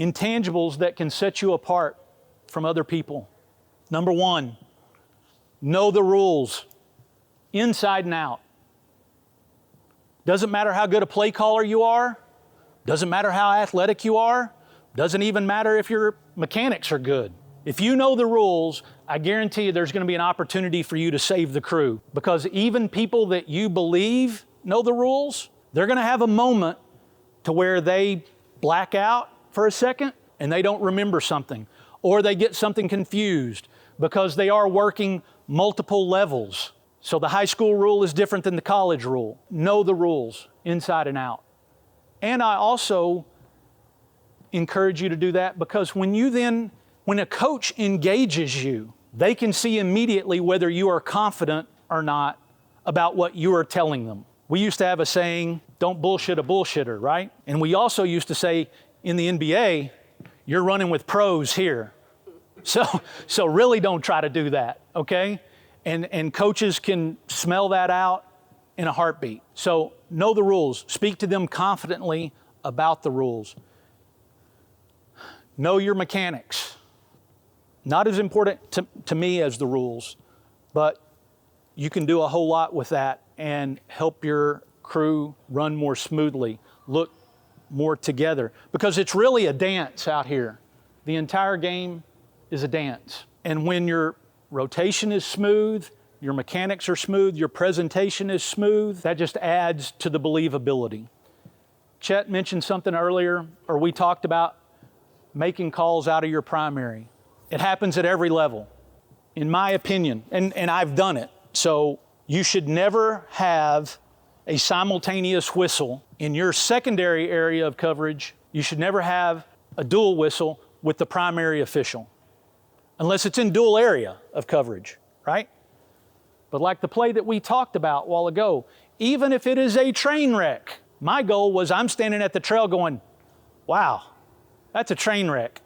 Intangibles that can set you apart from other people. Number one, know the rules inside and out. Doesn't matter how good a play caller you are. Doesn't matter how athletic you are. Doesn't even matter if your mechanics are good. If you know the rules, I guarantee you there's going to be an opportunity for you to save the crew. Because even people that you believe know the rules, they're going to have a moment to where they black out for a second and they don't remember something. Or they get something confused because they are working multiple levels. So the high school rule is different than the college rule. Know the rules inside and out. And I also encourage you to do that because when a coach engages you, they can see immediately whether you are confident or not about what you are telling them. We used to have a saying, don't bullshit a bullshitter, right? And we also used to say in the NBA, you're running with pros here. So really don't try to do that, okay? And coaches can smell that out in a heartbeat. So know the rules. Speak to them confidently about the rules. Know your mechanics. Not as important to me as the rules, but you can do a whole lot with that and help your crew run more smoothly, look more together. Because it's really a dance out here. The entire game is a dance. And when your rotation is smooth, your mechanics are smooth, your presentation is smooth, that just adds to the believability. Chet mentioned something earlier, or we talked about making calls out of your primary. It happens at every level, in my opinion, and I've done it. So you should never have a simultaneous whistle in your secondary area of coverage. You should never have a dual whistle with the primary official, unless it's in dual area of coverage, right? But like the play that we talked about a while ago, even if it is a train wreck, my goal was I'm standing at the trail going, wow, that's a train wreck.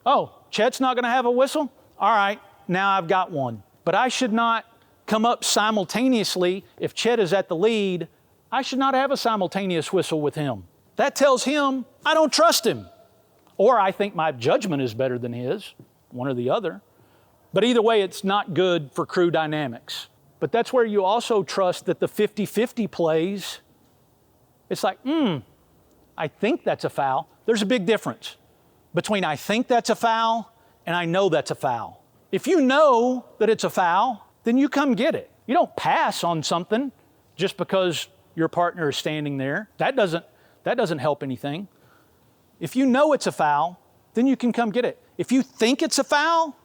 Oh, Chet's not going to have a whistle? All right, now I've got one. But I should not come up simultaneously. If Chet is at the lead, I should not have a simultaneous whistle with him. That tells him I don't trust him. Or I think my judgment is better than his, one or the other. But either way, it's not good for crew dynamics. But that's where you also trust that the 50-50 plays, it's like, I think that's a foul. There's a big difference between I think that's a foul and I know that's a foul. If you know that it's a foul, then you come get it. You don't pass on something just because your partner is standing there. That doesn't help anything. If you know it's a foul, then you can come get it. If you think it's a foul,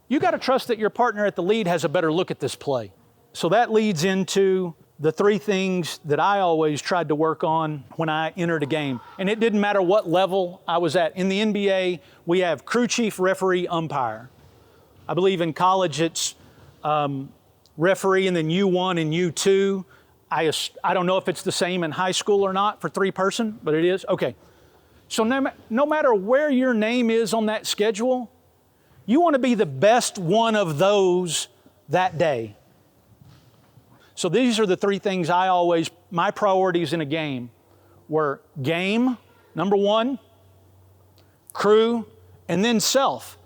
you got to trust that your partner at the lead has a better look at this play. So that leads into the three things that I always tried to work on when I entered a game. And it didn't matter what level I was at. In the NBA, we have crew chief, referee, umpire. I believe in college it's referee and then U1 and U2. I don't know if it's the same in high school or not for three-person, but it is. Okay. So no matter where your name is on that schedule, you want to be the best one of those that day. So these are the three things my priorities in a game were game, number one, crew, and then self.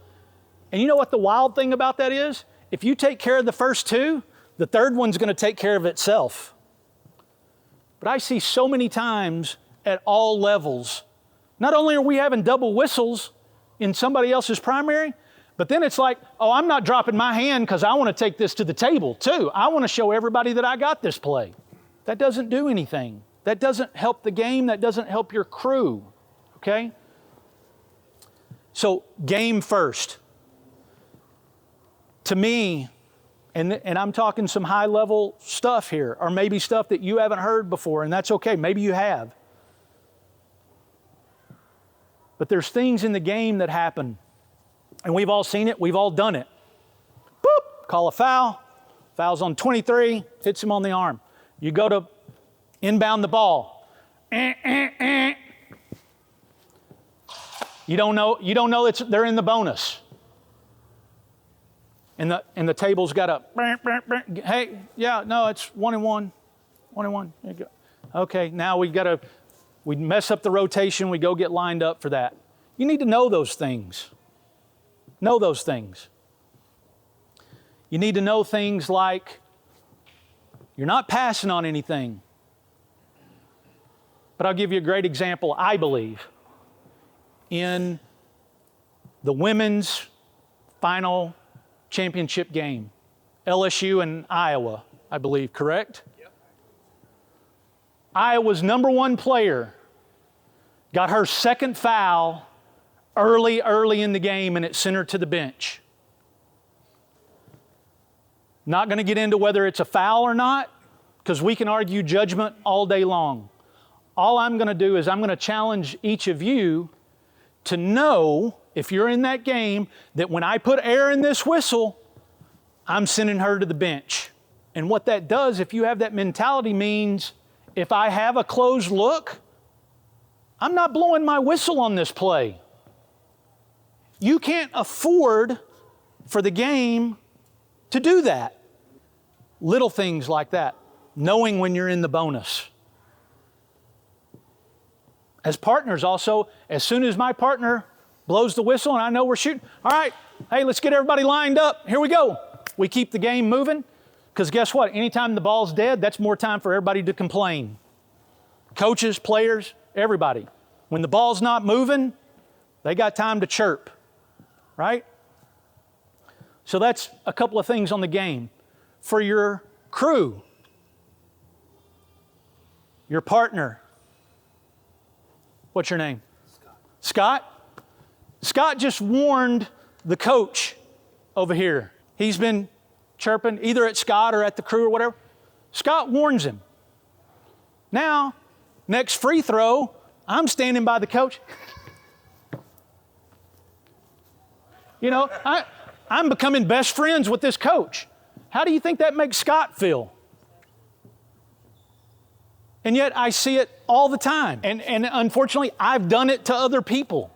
And you know what the wild thing about that is? If you take care of the first two, the third one's going to take care of itself. But I see so many times at all levels, not only are we having double whistles in somebody else's primary, but then it's like, oh, I'm not dropping my hand because I want to take this to the table too. I want to show everybody that I got this play. That doesn't do anything. That doesn't help the game. That doesn't help your crew, okay? So game first. To me, and I'm talking some high level stuff here, or maybe stuff that you haven't heard before, and that's okay. Maybe you have. But there's things in the game that happen, and we've all seen it, we've all done it. Boop, call a foul, foul's on 23, hits him on the arm. You go to inbound the ball. You don't know they're in the bonus. And the table's got a, hey, yeah, no, it's 1-1. 1-1. There you go. Okay, now we've got to We mess up the rotation, we go get lined up for that. You need to know those things. Know those things. You need to know things like you're not passing on anything. But I'll give you a great example, I believe, in the women's final championship game. LSU and Iowa, I believe, correct? Yep. Iowa's number one player got her second foul early in the game, and it sent her to the bench. Not going to get into whether it's a foul or not, because we can argue judgment all day long. All I'm going to do is I'm going to challenge each of you to know, if you're in that game, that when I put air in this whistle, I'm sending her to the bench. And what that does, if you have that mentality, means if I have a closed look, I'm not blowing my whistle on this play. You can't afford for the game to do that. Little things like that. Knowing when you're in the bonus. As partners also, as soon as my partner blows the whistle and I know we're shooting, all right, hey, let's get everybody lined up. Here we go. We keep the game moving, because guess what? Anytime the ball's dead, that's more time for everybody to complain. Coaches, players, everybody. When the ball's not moving, they got time to chirp, right? So that's a couple of things on the game. For your crew, your partner, what's your name? Scott? Scott just warned the coach over here. He's been chirping either at Scott or at the crew or whatever. Scott warns him. Now, next free throw, I'm standing by the coach. You know, I'm becoming best friends with this coach. How do you think that makes Scott feel? And yet I see it all the time. And unfortunately, I've done it to other people.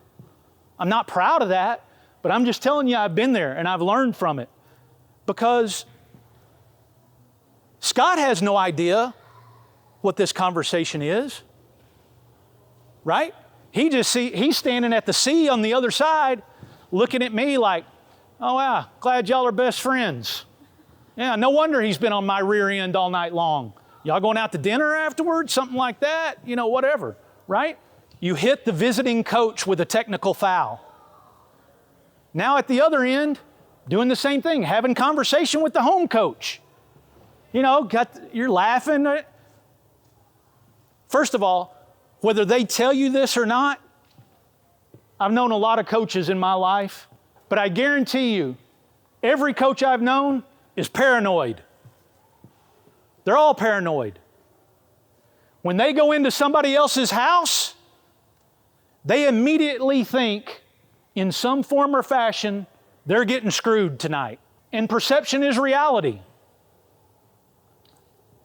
I'm not proud of that, but I'm just telling you I've been there and I've learned from it. Because Scott has no idea what this conversation is, right? He's standing at the sea on the other side looking at me like, oh wow, glad y'all are best friends. Yeah, no wonder he's been on my rear end all night long. Y'all going out to dinner afterwards? Something like that? You know, whatever, right? You hit the visiting coach with a technical foul. Now at the other end, doing the same thing, having conversation with the home coach. You know, you're laughing. First of all, whether they tell you this or not, I've known a lot of coaches in my life, but I guarantee you, every coach I've known is paranoid. They're all paranoid. When they go into somebody else's house, they immediately think, in some form or fashion, they're getting screwed tonight. And perception is reality.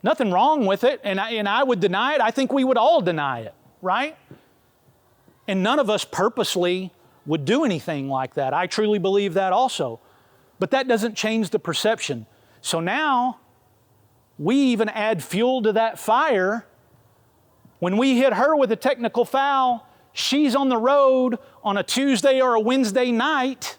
Nothing wrong with it, and I would deny it. I think we would all deny it, right? And none of us purposely would do anything like that. I truly believe that also. But that doesn't change the perception. So now, we even add fuel to that fire. When we hit her with a technical foul, she's on the road on a Tuesday or a Wednesday night.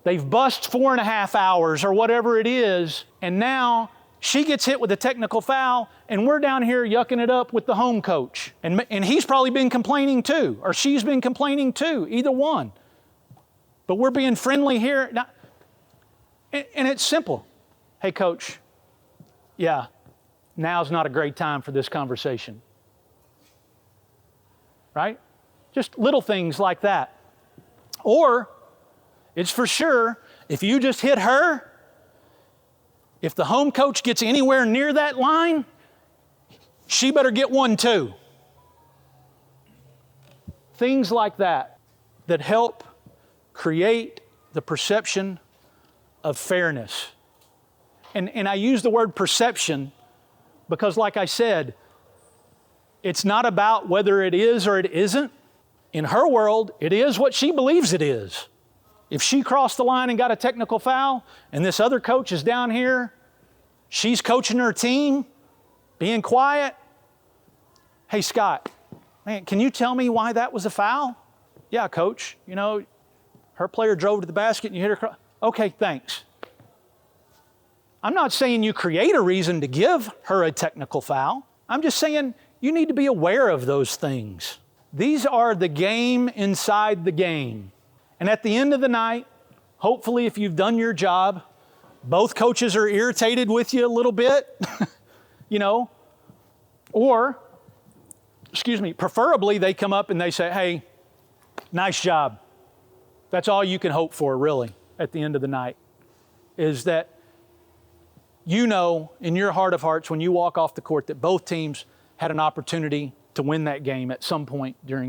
They've bust 4.5 hours or whatever it is, and now she gets hit with a technical foul, and we're down here yucking it up with the home coach. And he's probably been complaining too, or she's been complaining too, either one. But we're being friendly here. Now, and it's simple. Hey, coach, yeah, now's not a great time for this conversation. Right? Just little things like that. Or, it's for sure, if you just hit her, if the home coach gets anywhere near that line, she better get one too. Things like that help create the perception of fairness. And I use the word perception because, like I said, it's not about whether it is or it isn't. In her world, it is what she believes it is. If she crossed the line and got a technical foul, and this other coach is down here, she's coaching her team, being quiet. Hey, Scott, Man, can you tell me why that was a foul? Yeah, coach, you know, her player drove to the basket and you hit her. Okay, thanks. I'm not saying you create a reason to give her a technical foul. I'm just saying you need to be aware of those things. These are the game inside the game. And at the end of the night, hopefully if you've done your job, both coaches are irritated with you a little bit, you know, or, preferably they come up and they say, hey, nice job. That's all you can hope for, really, at the end of the night, is that you know in your heart of hearts when you walk off the court that both teams had an opportunity to win that game at some point during